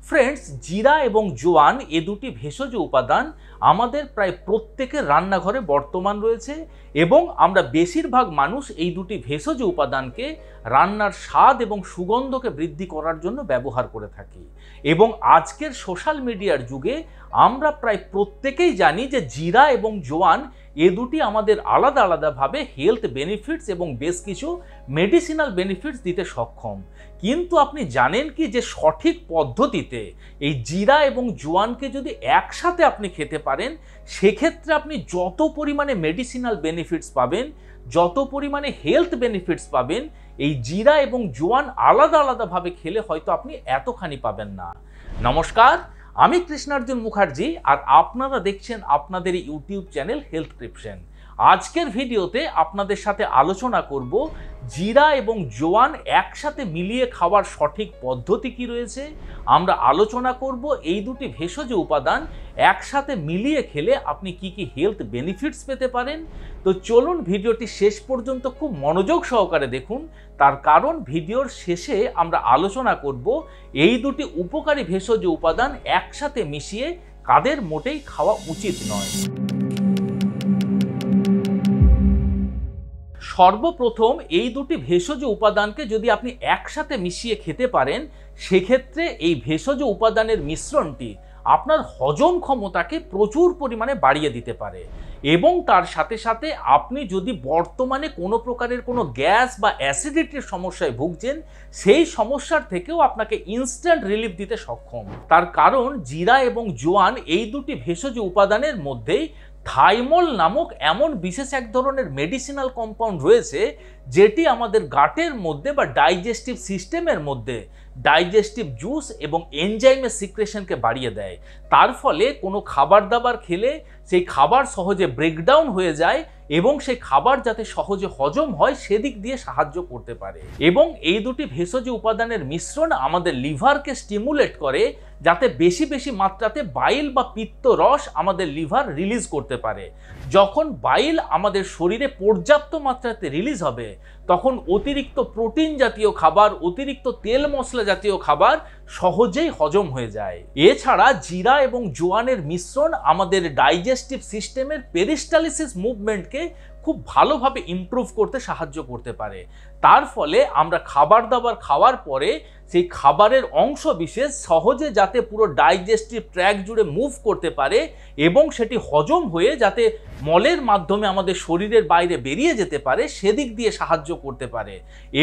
Friends, জিরা এবং জোয়ান এ দুটি ভেষজ উপাদান আমাদের প্রায় প্রত্যেকের রান্নাঘরে বর্তমান রয়েছে এবং আমরা বেশিরভাগ মানুষ এই দুটি ভেষজ উপাদানকে রান্নার স্বাদ এবং সুগন্ধকে বৃদ্ধি করার জন্য ব্যবহার করে থাকি। এবং আজকের সোশ্যাল মিডিয়ার যুগে আমরা প্রায় প্রত্যেকেই জানি যে জিরা এবং জোয়ান এ দুটি আমাদের আলাদা আলাদাভাবে হেলথ বেনিফিটস এবং বেশ কিছু মেডিসিনাল বেনিফিটস দিতে সক্ষম। কিন্তু আপনি জানেন কি যে সঠিক পদ্ধতিতে এই জিরা এবং জোয়ানকে যদি একসাথে আপনি খেতে পারেন, সেক্ষেত্রে আপনি যত পরিমাণে মেডিসিনাল বেনিফিটস পাবেন, যত পরিমাণে হেলথ বেনিফিটস পাবেন, এই জিরা এবং জোয়ান আলাদা আলাদাভাবে খেলে হয়তো আপনি এতখানি পাবেন না। নমস্কার, আমি কৃষ্ণার্জুন মুখার্জি আর আপনারা দেখছেন আপনাদের ইউটিউব চ্যানেল হেলথক্রিপশন। আজকের ভিডিওতে আপনাদের সাথে আলোচনা করব জিরা এবং জোয়ান একসাথে মিলিয়ে খাওয়ার সঠিক পদ্ধতি কি রয়েছে। আমরা আলোচনা করব এই দুটি ভেষজ উপাদান একসাথে মিলিয়ে খেলে আপনি কি কি হেলথ বেনিফিটস পেতে পারেন। তো চলুন ভিডিওটি শেষ পর্যন্ত খুব মনোযোগ সহকারে দেখুন, তার কারণ ভিডিওর শেষে আমরা আলোচনা করব এই দুটি উপকারী ভেষজ উপাদান একসাথে মিশিয়ে কাদের মোটেই খাওয়া উচিত নয়। সর্বপ্রথম এই দুটি ভেষজ উপাদানকে যদি আপনি একসাথে মিশিয়ে খেতে পারেন, সেক্ষেত্রে এই ভেষজ উপাদানের মিশ্রণটি আপনার হজম ক্ষমতাকে প্রচুর পরিমাণে বাড়িয়ে দিতে পারে এবং তার সাথে সাথে আপনি যদি বর্তমানে কোনো প্রকারের কোনো গ্যাস বা অ্যাসিডিটির সমস্যায় ভুগছেন, সেই সমস্যার থেকেও আপনাকে ইনস্ট্যান্ট রিলিফ দিতে সক্ষম। তার কারণ জিরা এবং জোয়ান এই দুটি ভেষজ উপাদানের মধ্যেই থাইমল নামক এমন বিশেষ এক ধরনের মেডিসিনাল কম্পাউন্ড রয়েছে যেটি আমাদের গাটের মধ্যে বা ডাইজেস্টিভ সিস্টেমের মধ্যে ডাইজেস্টিভ জুস এবং এনজাইমের সিক্রেশনকে বাড়িয়ে দেয়। তার ফলে কোনো খাবার দাবার খেলে সেই খাবার সহজে ব্রেকডাউন হয়ে যায় এবং সেই খাবার যাতে সহজে হজম হয় সেদিক দিয়ে সাহায্য করতে পারে। এবং এই দুটি ভেষজ উপাদানের মিশ্রণ আমাদের লিভারকে স্টিমুলেট করে যাতে বেশি বেশি মাত্রাতে বাইল বা পিত্ত রস আমাদের লিভার রিলিজ করতে পারে। যখন বাইল আমাদের শরীরে পর্যাপ্ত মাত্রাতে রিলিজ হবে, তখন অতিরিক্ত প্রোটিন জাতীয় খাবার, অতিরিক্ত তেল মশলা জাতীয় খাবার সহজেই হজম হয়ে যায়। এছাড়া জিরা এবং জোয়ানের মিশ্রণ আমাদের ডাইজেস্টিভ সিস্টেমের পেরিস্টালিসিস মুভমেন্টকে খুব ভালোভাবে ইমপ্রুভ করতে সাহায্য করতে পারে। তার ফলে আমরা খাবার দাবার খাওয়ার পরে সেই খাবারের অংশ বিশেষ সহজে যাতে পুরো ডাইজেস্টিভ ট্র্যাক জুড়ে মুভ করতে পারে এবং সেটি হজম হয়ে যাতে মলের মাধ্যমে আমাদের শরীরের বাইরে বেরিয়ে যেতে পারে, সেদিক দিয়ে সাহায্য করতে পারে।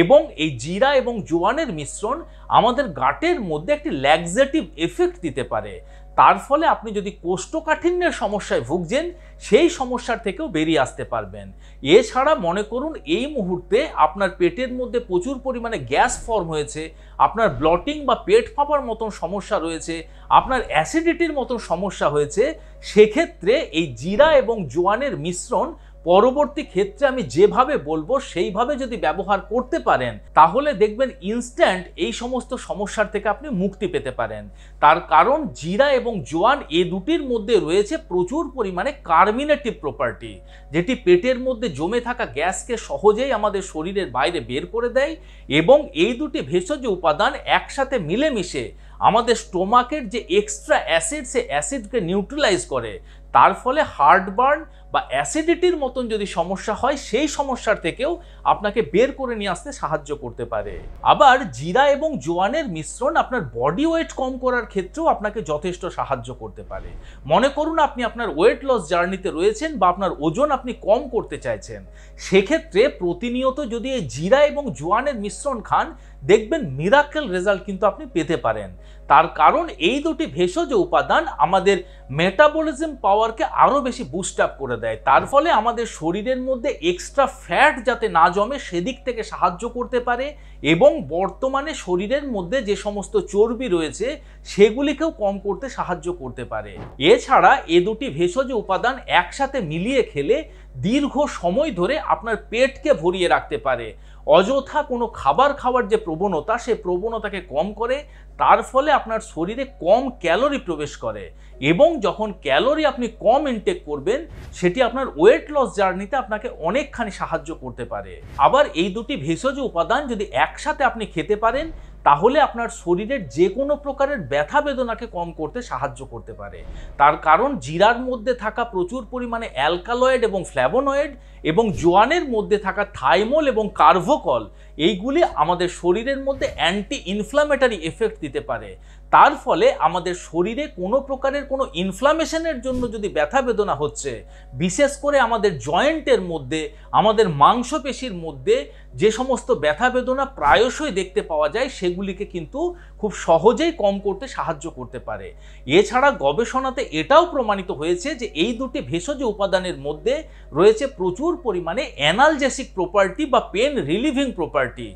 এবং এই জিরা এবং জোয়ানের মিশ্রণ আমাদের গাটের মধ্যে একটি ল্যাক্সেটিভ এফেক্ট দিতে পারে। তার ফলে আপনি যদি কোষ্ঠকাঠিন্যের সমস্যায় ভুগছেন, সেই সমস্যার থেকেও বেরিয়ে আসতে পারবেন। এছাড়া মনে করুন এই মুহূর্তে আপনার পেটের মধ্যে প্রচুর পরিমাণে গ্যাস ফর্ম হয়েছে, আপনার ব্লটিং বা পেট ফাঁপার মতন সমস্যা রয়েছে, আপনার অ্যাসিডিটির মতন সমস্যা হয়েছে, সেক্ষেত্রে এই জিরা এবং জোয়ানের মিশ্রণ পরবর্তী ক্ষেত্রে আমি যেভাবে বলবো সেইভাবে যদি ব্যবহার করতে পারেন, তাহলে দেখবেন ইনস্ট্যান্ট এই সমস্ত সমস্যার থেকে আপনি মুক্তি পেতে পারেন। তার কারণ জিরা এবং জোয়ান এ দুটির মধ্যে রয়েছে প্রচুর পরিমাণে কার্মিনেটিভ প্রপার্টি, যেটি পেটের মধ্যে জমে থাকা গ্যাসকে সহজেই আমাদের শরীরের বাইরে বের করে দেয় এবং এই দুটি ভেষজ উপাদান একসাথে মিলেমিশে আমাদের স্টোমাকের যে এক্সট্রা অ্যাসিড, সে অ্যাসিডকে নিউট্রালাইজ করে। তার ফলে হার্টবার্ন বা অ্যাসিডিটির মতন যদি সমস্যা হয়, সেই সমস্যার থেকেও আপনাকে বের করে নিয়ে আসতে সাহায্য করতে পারে। আবার জিরা এবং জোয়ানের মিশ্রণ আপনার বডি ওয়েট কম করার ক্ষেত্রেও আপনাকে যথেষ্ট সাহায্য করতে পারে। মনে করুন আপনি আপনার ওয়েট লস জার্নিতে রয়েছেন বা আপনার ওজন আপনি কম করতে চাইছেন, সেক্ষেত্রে প্রতিনিয়ত যদি এই জিরা এবং জোয়ানের মিশ্রণ খান, দেখবেন মিরাকেল রেজাল্ট কিন্তু আপনি পেতে পারেন। তার কারণ এই দুটি ভেষজ উপাদান আমাদের মেটাবলিজম পাওয়ারকে আরও বেশি বুস্ট আপ করে দেয়। তার ফলে আমাদের শরীরের মধ্যে এক্সট্রা ফ্যাট যাতে না জমে সেদিক থেকে সাহায্য করতে পারে এবং বর্তমানে শরীরের মধ্যে যে সমস্ত চর্বি রয়েছে সেগুলিকেও কম করতে সাহায্য করতে পারে। এছাড়া এ দুটি ভেষজ উপাদান একসাথে মিলিয়ে খেলে দীর্ঘ সময় ধরে আপনার পেটকে ভরিয়ে রাখতে পারে। অযথা কোনো খাবার খাওয়ার যে প্রবণতা, সে প্রবণতাকে কম করে। তার ফলে আপনার শরীরে কম ক্যালোরি প্রবেশ করে এবং যখন ক্যালোরি আপনি কম ইনটেক করবেন, সেটি আপনার ওয়েট লস জার্নিতে আপনাকে অনেকখানি সাহায্য করতে পারে। আবার এই দুটি ভেষজ উপাদান যদি একসাথে আপনি খেতে পারেন, তাহলে আপনার শরীরের যে কোনো প্রকারের ব্যথা বেদনাকে কম করতে সাহায্য করতে পারে। তার কারণ জিরার মধ্যে থাকা প্রচুর পরিমাণে অ্যালকালয়েড এবং ফ্ল্যাভোনয়েড এবং জোয়ানের মধ্যে থাকা থাইমল এবং কার্ভোকল, এইগুলি আমাদের শরীরের মধ্যে অ্যান্টি ইনফ্ল্যামেটরি এফেক্ট দিতে পারে। তার ফলে আমাদের শরীরে কোনো প্রকারের কোনো ইনফ্লামেশনের জন্য যদি ব্যথা বেদনা হচ্ছে, বিশেষ করে আমাদের জয়েন্টের মধ্যে, আমাদের মাংসপেশির মধ্যে যে সমস্ত ব্যথা বেদনা প্রায়শই দেখতে পাওয়া যায়, সেগুলিকে কিন্তু খুব সহজেই কম করতে সাহায্য করতে পারে। এছাড়া গবেষণাতে এটাও প্রমাণিত হয়েছে যে এই দুটি ভেষজ উপাদানের মধ্যে রয়েছে প্রচুর পরিমাণে অ্যানালজেসিক প্রপার্টি বা পেন রিলিভিং প্রপার্টি।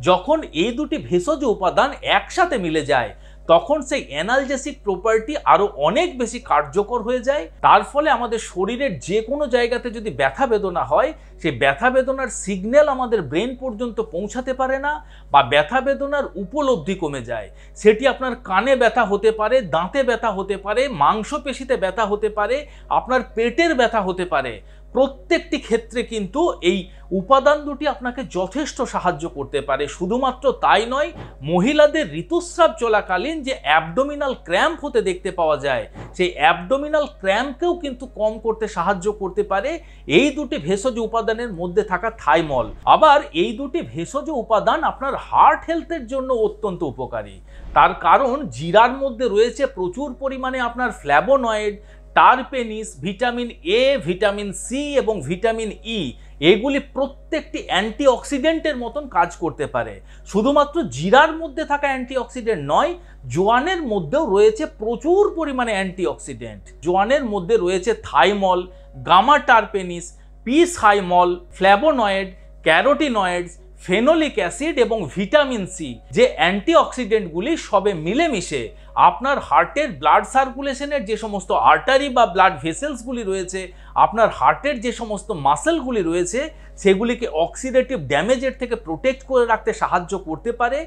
যখন এই দুটি ভেষজ উপাদান একসাথে মিলে যায়, তখন সেই অ্যানালজেসিক প্রপার্টি আরো অনেক বেশি কার্যকর হয়ে যায়। তার ফলে আমাদের শরীরের যে কোনো জায়গাতে যদি ব্যথা বেদনা হয়, সেই ব্যথা বেদনার সিগন্যাল আমাদের ব্রেন পর্যন্ত পৌঁছাতে পারে না, বা ব্যথা বেদনার উপলব্ধি কমে যায়। সেটি আপনার কানে ব্যথা হতে পারে, দাঁতে ব্যথা হতে পারে, মাংসপেশিতে ব্যথা হতে পারে, আপনার পেটের ব্যথা হতে পারে। প্রত্যেকটি ক্ষেত্রে কিন্তু এই উপাদান দুটি আপনাকে যথেষ্ট সাহায্য করতে পারে। শুধুমাত্র তাই নয়, মহিলাদের ঋতুস্রাব চলাকালীন যে অ্যাবডোমিনাল ক্র্যাম্প হতে দেখতে পাওয়া যায়, সেই অ্যাবডোমিনাল ক্র্যাম্পকেও কিন্তু কম করতে সাহায্য করতে পারে এই দুটি ভেষজ উপাদানের মধ্যে থাকা থাইমল। আবার এই দুটি ভেষজ উপাদান আপনার হার্ট হেলথের জন্য অত্যন্ত উপকারী। তার কারণ জিরার মধ্যে রয়েছে প্রচুর পরিমাণে আপনার flavonoid, terpenes, vitamin A, vitamin C এবং ভিটামিন ই। এগুলি প্রত্যেকটি অ্যান্টিঅক্সিডেন্টের মতন কাজ করতে পারে। শুধুমাত্র জিরার মধ্যে থাকা অ্যান্টিঅক্সিডেন্ট নয়, জোয়ানের মধ্যেও রয়েছে প্রচুর পরিমাণে অ্যান্টিঅক্সিডেন্ট। জোয়ানের মধ্যে রয়েছে thymol, gamma terpenes, p cymol, flavonoid, carotenoids, phenolic acid এবং ভিটামিন সি, যে অ্যান্টিঅক্সিডেন্টগুলি সবে মিলেমিশে আপনার হার্টের ব্লাড সার্কুলেশনের যে সমস্ত আর্টারি বা ব্লাড ভেসেলসগুলি রয়েছে, আপনার হার্টের যে সমস্ত মাসেলগুলি রয়েছে, সেগুলিকে অক্সিডেটিভ ড্যামেজের থেকে প্রোটেক্ট করে রাখতে সাহায্য করতে পারে।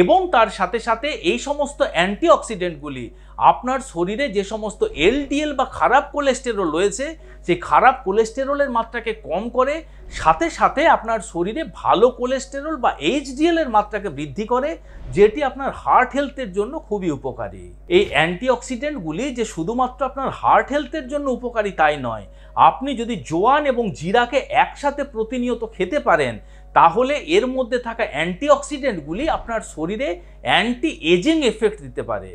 এবং তার সাথে সাথে এই সমস্ত অ্যান্টিঅক্সিডেন্টগুলি আপনার শরীরে যে সমস্ত এলডিএল বা খারাপ কোলেস্টেরল রয়েছে, সেই খারাপ কোলেস্টেরলের মাত্রাকে কম করে, সাথে সাথে আপনার শরীরে ভালো কোলেস্টেরল বা এইচডিএল এর মাত্রাকে বৃদ্ধি করে, যেটি আপনার হার্ট হেলথের জন্য খুবই উপকারী। এই অ্যান্টিঅক্সিডেন্টগুলি যে শুধুমাত্র আপনার হার্ট হেলথের জন্য উপকারী তাই নয়, আপনি যদি জোয়ান এবং জিরাকে একসাথে প্রতিনিয়ত খেতে পারেন, তাহলে এর মধ্যে থাকা অ্যান্টিঅক্সিডেন্টগুলি আপনার শরীরে অ্যান্টি এজিং এফেক্ট দিতে পারে।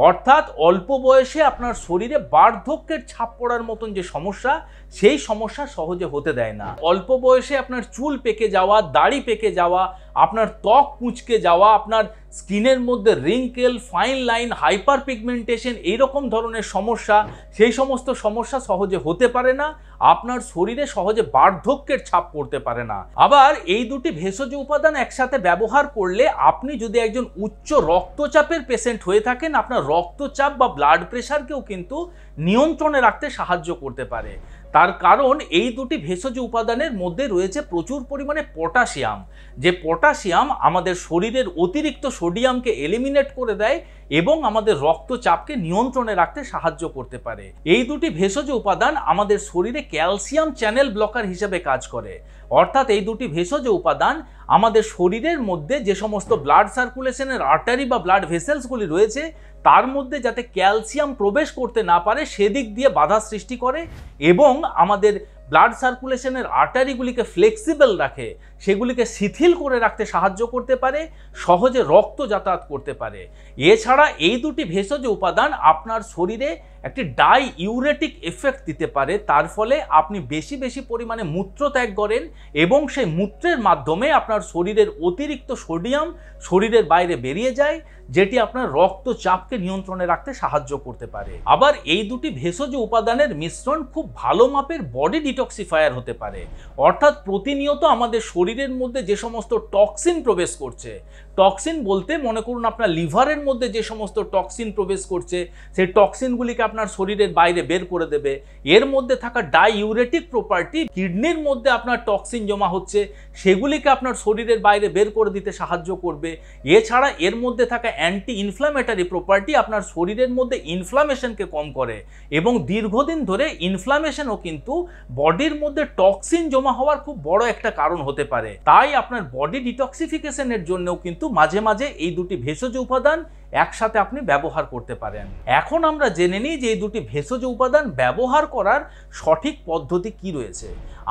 অর্থাৎ অল্প বয়সে আপনার শরীরে বার্ধক্যের ছাপ পড়ার মতন যে সমস্যা, সেই সমস্যা সহজে হতে দেয় না। অল্প বয়সে আপনার চুল পেকে যাওয়া, দাড়ি পেকে যাওয়া, আপনার ত্বক কুঁচকে যাওয়া, আপনার স্কিনের মধ্যে wrinkle, fine line, hyper pigmentation, এইরকম ধরনের সমস্যা, সেই সমস্ত সমস্যা সহজে হতে পারে না। আপনার শরীরে সহজে বার্ধক্যের ছাপ পড়তে পারে না। আবার এই দুটি ভেষজ উপাদান একসাথে ব্যবহার করলে, আপনি যদি একজন উচ্চ রক্তচাপের পেশেন্ট হয়ে থাকেন, আপনার রক্তচাপ বা ব্লাড প্রেশারকেও কিন্তু নিয়ন্ত্রণে রাখতে সাহায্য করতে পারে। তার কারণ এই দুটি ভেষজ উপাদানের মধ্যে রয়েছে প্রচুর পরিমাণে পটাশিয়াম, যে পটাশিয়াম আমাদের শরীরের অতিরিক্ত সোডিয়ামকে এলিমিনেট করে দেয় এবং আমাদের রক্তচাপকে নিয়ন্ত্রণে রাখতে সাহায্য করতে পারে। এই দুটি ভেষজ উপাদান আমাদের শরীরে ক্যালসিয়াম চ্যানেল ব্লকার হিসেবে কাজ করে। অর্থাৎ এই দুটি ভেষজ উপাদান আমাদের শরীরের মধ্যে যে সমস্ত ব্লাড সার্কুলেশনের আর্টারি বা ব্লাড ভেসেলসগুলি রয়েছে, তার মধ্যে যাতে ক্যালসিয়াম প্রবেশ করতে না পারে সেদিক দিয়ে বাধা সৃষ্টি করে এবং আমাদের ব্লাড সার্কুলেশনের আর্টারিগুলিকে ফ্লেক্সিবল রাখে, সেগুলিকে শিথিল করে রাখতে সাহায্য করতে পারে, সহজে রক্ত যাতায়াত করতে পারে। এছাড়া এই দুটি ভেষজ উপাদান আপনার শরীরে একটি ডাই ইউরেটিক এফেক্ট দিতে পারে। তার ফলে আপনি বেশি বেশি পরিমাণে মূত্র ত্যাগ করেন এবং সেই মূত্রের মাধ্যমে আপনার শরীরের অতিরিক্ত সোডিয়াম শরীরের বাইরে বেরিয়ে যায়, যেটি আপনার রক্তচাপকে নিয়ন্ত্রণে রাখতে সাহায্য করতে পারে। আবার এই দুটি ভেষজ উপাদানের মিশ্রণ খুব ভালো মাপের বডি ডিটক্সিফায়ার হতে পারে। অর্থাৎ প্রতিনিয়ত আমাদের শরীরের মধ্যে যে সমস্ত টক্সিন প্রবেশ করছে, টক্সিন বলতে মনে করুন আপনার লিভারের মধ্যে যে সমস্ত টক্সিন প্রবেশ করছে, সেই টক্সিনগুলিকে আপনার শরীরের বাইরে বের করে দেবে। এর মধ্যে থাকা ডাইউরেটিক প্রপার্টি, কিডনির মধ্যে আপনার টক্সিন জমা হচ্ছে, সেগুলিকে আপনার শরীরের বাইরে বের করে দিতে সাহায্য করবে। এছাড়া এর মধ্যে থাকা অ্যান্টি ইনফ্ল্যামেটরি প্রপার্টি আপনার শরীরের মধ্যে ইনফ্লামেশনকে কম করে এবং দীর্ঘদিন ধরে ইনফ্লামেশনও কিন্তু বডির মধ্যে টক্সিন জমা হওয়ার খুব বড় একটা কারণ হতে পারে। তাই আপনার বডি ডিটক্সিফিকেশনের জন্যও কিন্তু কিন্তু মাঝে মাঝে এই দুটি ভেষজ উপাদান একসাথে আপনি ব্যবহার করতে পারেন। এখন আমরা জেনে নিই যে এই দুটি ভেষজ উপাদান ব্যবহার করার সঠিক পদ্ধতি কি রয়েছে।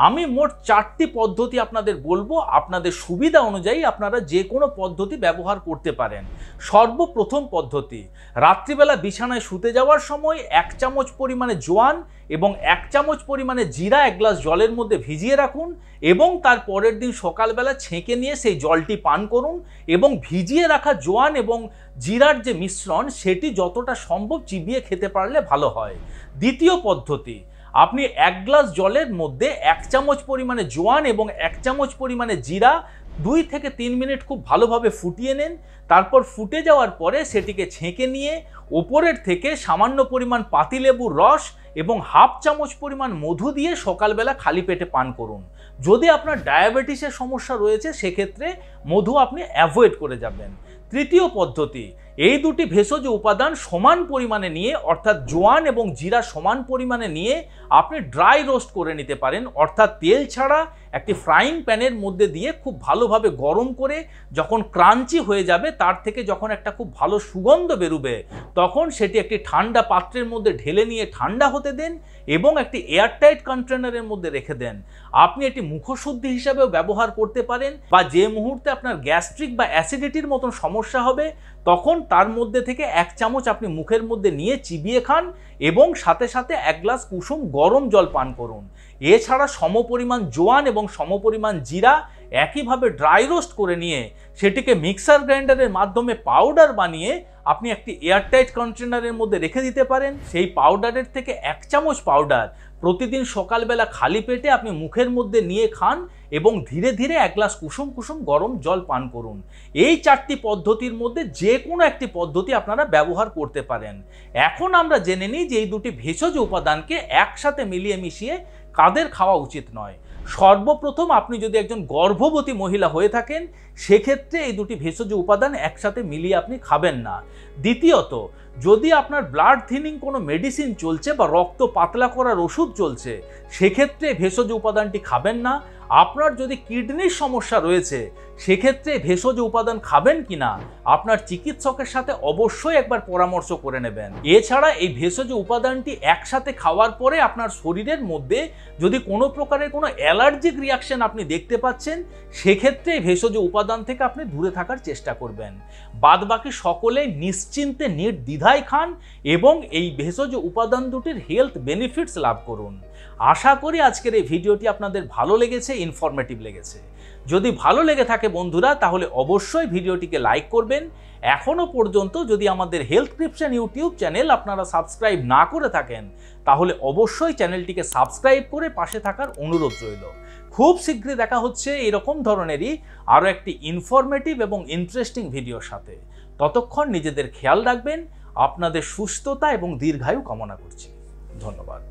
আমি মোট 4টি পদ্ধতি আপনাদের বলবো, আপনাদের সুবিধা অনুযায়ী আপনারা যে কোনো পদ্ধতি ব্যবহার করতে পারেন। সর্বপ্রথম পদ্ধতি, রাত্রিবেলা বিছানায় শুতে যাওয়ার সময় 1 চামচ পরিমাণে জোয়ান এবং 1 চামচ পরিমাণে জিরা 1 গ্লাস জলের মধ্যে ভিজিয়ে রাখুন এবং তার পরের দিন সকালবেলা ছেঁকে নিয়ে সেই জলটি পান করুন এবং ভিজিয়ে রাখা জোয়ান এবং জিরার যে মিশ্রণ সেটি যতটা সম্ভব চিবিয়ে খেতে পারলে ভালো হয়। দ্বিতীয় পদ্ধতি, আপনি 1 গ্লাস জলের মধ্যে 1 চামচ পরিমাণে জোয়ান এবং 1 চামচ পরিমাণে জিরা 2 থেকে 3 মিনিট খুব ভালোভাবে ফুটিয়ে নেন। তারপর ফুটে যাওয়ার পরে সেটিকে ছেঁকে নিয়ে ওপরের থেকে সামান্য পরিমাণ পাতিলেবুর রস এবং 1/2 চামচ পরিমাণ মধু দিয়ে সকালবেলা খালি পেটে পান করুন। যদি আপনার ডায়াবেটিসের সমস্যা রয়েছে সেক্ষেত্রে মধু আপনি অ্যাভয়েড করে যাবেন। তৃতীয় পদ্ধতি, এই দুটি ভেষজ উপাদান সমান পরিমাণে নিয়ে অর্থাৎ জোয়ান এবং জিরা সমান পরিমাণে নিয়ে আপনি ড্রাই রোস্ট করে নিতে পারেন, অর্থাৎ তেল ছাড়া একটি ফ্রাইং প্যানের মধ্যে দিয়ে খুব ভালোভাবে গরম করে যখন ক্রাঞ্চি হয়ে যাবে তার থেকে যখন একটা খুব ভালো সুগন্ধ বেরোবে তখন সেটি একটি ঠান্ডা পাত্রের মধ্যে ঢেলে নিয়ে ঠান্ডা হতে দেন এবং একটি এয়ারটাইট কন্টেনারের মধ্যে রেখে দেন। আপনি এটি মুখশুদ্ধি হিসাবেও ব্যবহার করতে পারেন বা যে মুহূর্তে আপনার গ্যাস্ট্রিক বা অ্যাসিডিটির মতন সমস্যা হবে তখন তার মধ্যে থেকে 1 চামচ আপনি মুখের মধ্যে নিয়ে চিবিয়ে খান এবং সাথে সাথে 1 গ্লাস কুসুম গরম জল পান করুন। এছাড়া সমপরিমাণ জোয়ান এবং সমপরিমাণ জিরা একইভাবে ড্রাই রোস্ট করে নিয়ে সেটিকে মিক্সার গ্রাইন্ডারের মাধ্যমে পাউডার বানিয়ে আপনি একটি এয়ারটাইট কন্টেনারের মধ্যে রেখে দিতে পারেন। সেই পাউডারের থেকে 1 চামচ পাউডার প্রতিদিন সকালবেলা খালি পেটে আপনি মুখের মধ্যে নিয়ে খান এবং ধীরে ধীরে 1 গ্লাস কুসুম কুসুম গরম জল পান করুন। এই 4টি পদ্ধতির মধ্যে যে কোনো একটি পদ্ধতি আপনারা ব্যবহার করতে পারেন। এখন আমরা জেনে নিই যে এই দুটি ভেষজ উপাদানকে একসাথে মিলিয়ে মিশিয়ে কাদের খাওয়া উচিত নয়। সর্বপ্রথম, আপনি যদি একজন গর্ভবতী মহিলা হয়ে থাকেন সেক্ষেত্রে এই দুটি ভেষজ উপাদান একসাথে মিলিয়ে আপনি খাবেন না। দ্বিতীয়ত, যদি আপনার ব্লাড থিনিং কোনো মেডিসিন চলছে বা রক্ত পাতলা করার ওষুধ চলছে সেক্ষেত্রে ভেষজ উপাদানটি খাবেন না। আপনার যদি কিডনির সমস্যা রয়েছে সেক্ষেত্রে ভেষজ উপাদান খাবেন কিনা আপনার চিকিৎসকের সাথে অবশ্যই একবার পরামর্শ করে নেবেন। এছাড়া এই ভেষজ উপাদানটি একসাথে খাওয়ার পরে আপনার শরীরের মধ্যে যদি কোনো প্রকারের কোনো অ্যালার্জিক রিয়াকশন আপনি দেখতে পাচ্ছেন সেক্ষেত্রে এই ভেষজ উপাদান থেকে আপনি দূরে থাকার চেষ্টা করবেন। বাদবাকি সকলে নিশ্চিন্তে নির্দ্বিধায় খান এবং এই ভেষজ উপাদান দুটির হেলথ বেনিফিটস লাভ করুন। আশা করি আজকের এই ভিডিওটি আপনাদের ভালো লেগেছে, ইনফরমেটিভ লেগেছে। যদি ভালো লেগে থাকে বন্ধুরা তাহলে অবশ্যই ভিডিওটিকে লাইক করবেন। এখনো পর্যন্ত যদি আমাদের হেলথ ক্রিপশন ইউটিউব চ্যানেল আপনারা সাবস্ক্রাইব না করে থাকেন তাহলে অবশ্যই চ্যানেলটিকে সাবস্ক্রাইব করে পাশে থাকার অনুরোধ রইল। খুব শীঘ্রই দেখা হচ্ছে এরকম ধরনেরই আরও একটি ইনফরমেটিভ এবং ইন্টারেস্টিং ভিডিওর সাথে। ততক্ষণ নিজেদের খেয়াল রাখবেন। আপনাদের সুস্থতা এবং দীর্ঘায়ু কামনা করছি। ধন্যবাদ।